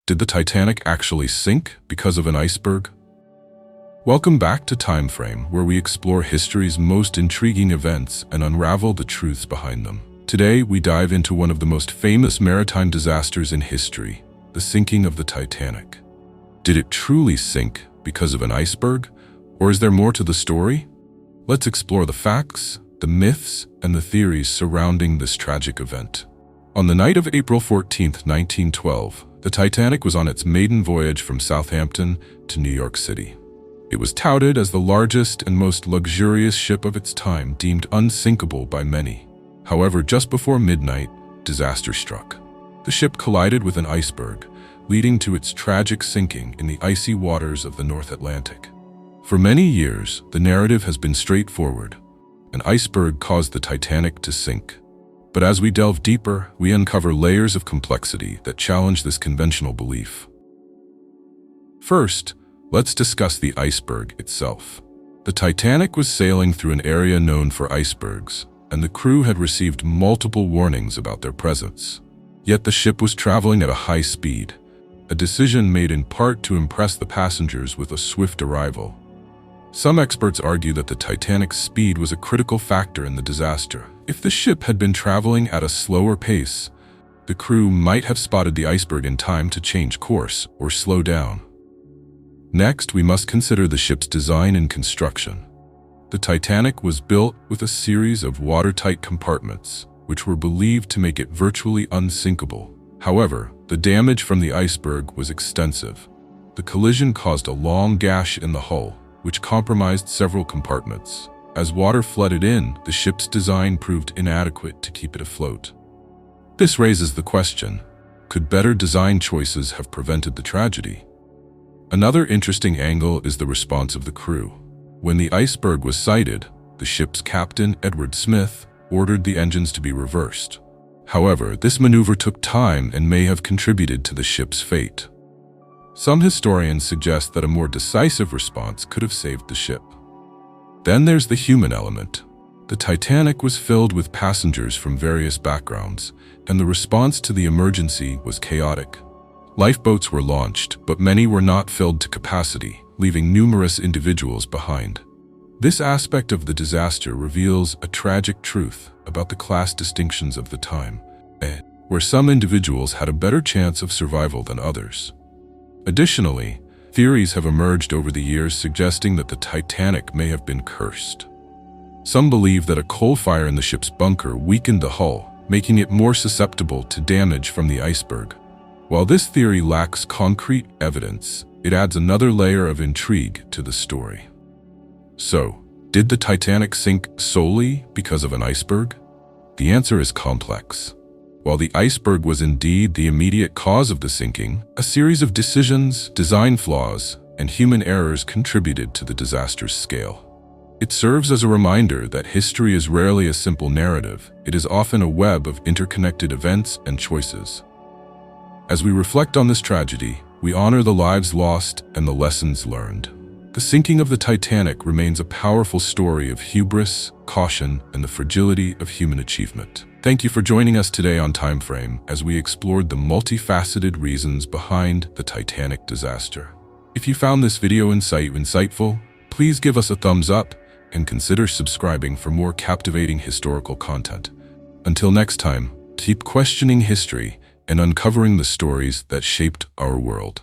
Did the Titanic actually sink because of an iceberg? Welcome back to Time Frame, where we explore history's most intriguing events and unravel the truths behind them. Today, we dive into one of the most famous maritime disasters in history, the sinking of the Titanic. Did it truly sink because of an iceberg, or is there more to the story? Let's explore the facts, the myths, and the theories surrounding this tragic event. On the night of April 14, 1912, the Titanic was on its maiden voyage from Southampton to New York City. It was touted as the largest and most luxurious ship of its time, deemed unsinkable by many. However, just before midnight, disaster struck. The ship collided with an iceberg, leading to its tragic sinking in the icy waters of the North Atlantic. For many years, the narrative has been straightforward. An iceberg caused the Titanic to sink. But as we delve deeper, we uncover layers of complexity that challenge this conventional belief. First, let's discuss the iceberg itself. The Titanic was sailing through an area known for icebergs, and the crew had received multiple warnings about their presence. Yet the ship was traveling at a high speed, a decision made in part to impress the passengers with a swift arrival. Some experts argue that the Titanic's speed was a critical factor in the disaster. If the ship had been traveling at a slower pace, the crew might have spotted the iceberg in time to change course or slow down. Next, we must consider the ship's design and construction. The Titanic was built with a series of watertight compartments, which were believed to make it virtually unsinkable. However, the damage from the iceberg was extensive. The collision caused a long gash in the hull, which compromised several compartments. As water flooded in, the ship's design proved inadequate to keep it afloat. This raises the question, could better design choices have prevented the tragedy? Another interesting angle is the response of the crew. When the iceberg was sighted, the ship's captain, Edward Smith, ordered the engines to be reversed. However, this maneuver took time and may have contributed to the ship's fate. Some historians suggest that a more decisive response could have saved the ship. Then there's the human element. The Titanic was filled with passengers from various backgrounds, and the response to the emergency was chaotic. Lifeboats were launched, but many were not filled to capacity, leaving numerous individuals behind. This aspect of the disaster reveals a tragic truth about the class distinctions of the time, where some individuals had a better chance of survival than others. Additionally, theories have emerged over the years suggesting that the Titanic may have been cursed. Some believe that a coal fire in the ship's bunker weakened the hull, making it more susceptible to damage from the iceberg. While this theory lacks concrete evidence, it adds another layer of intrigue to the story. So, did the Titanic sink solely because of an iceberg? The answer is complex. While the iceberg was indeed the immediate cause of the sinking, a series of decisions, design flaws, and human errors contributed to the disaster's scale. It serves as a reminder that history is rarely a simple narrative. It is often a web of interconnected events and choices. As we reflect on this tragedy, we honor the lives lost and the lessons learned. The sinking of the Titanic remains a powerful story of hubris, caution, and the fragility of human achievement. Thank you for joining us today on Time Frame as we explored the multifaceted reasons behind the Titanic disaster. If you found this video insightful, please give us a thumbs up and consider subscribing for more captivating historical content. Until next time, keep questioning history and uncovering the stories that shaped our world.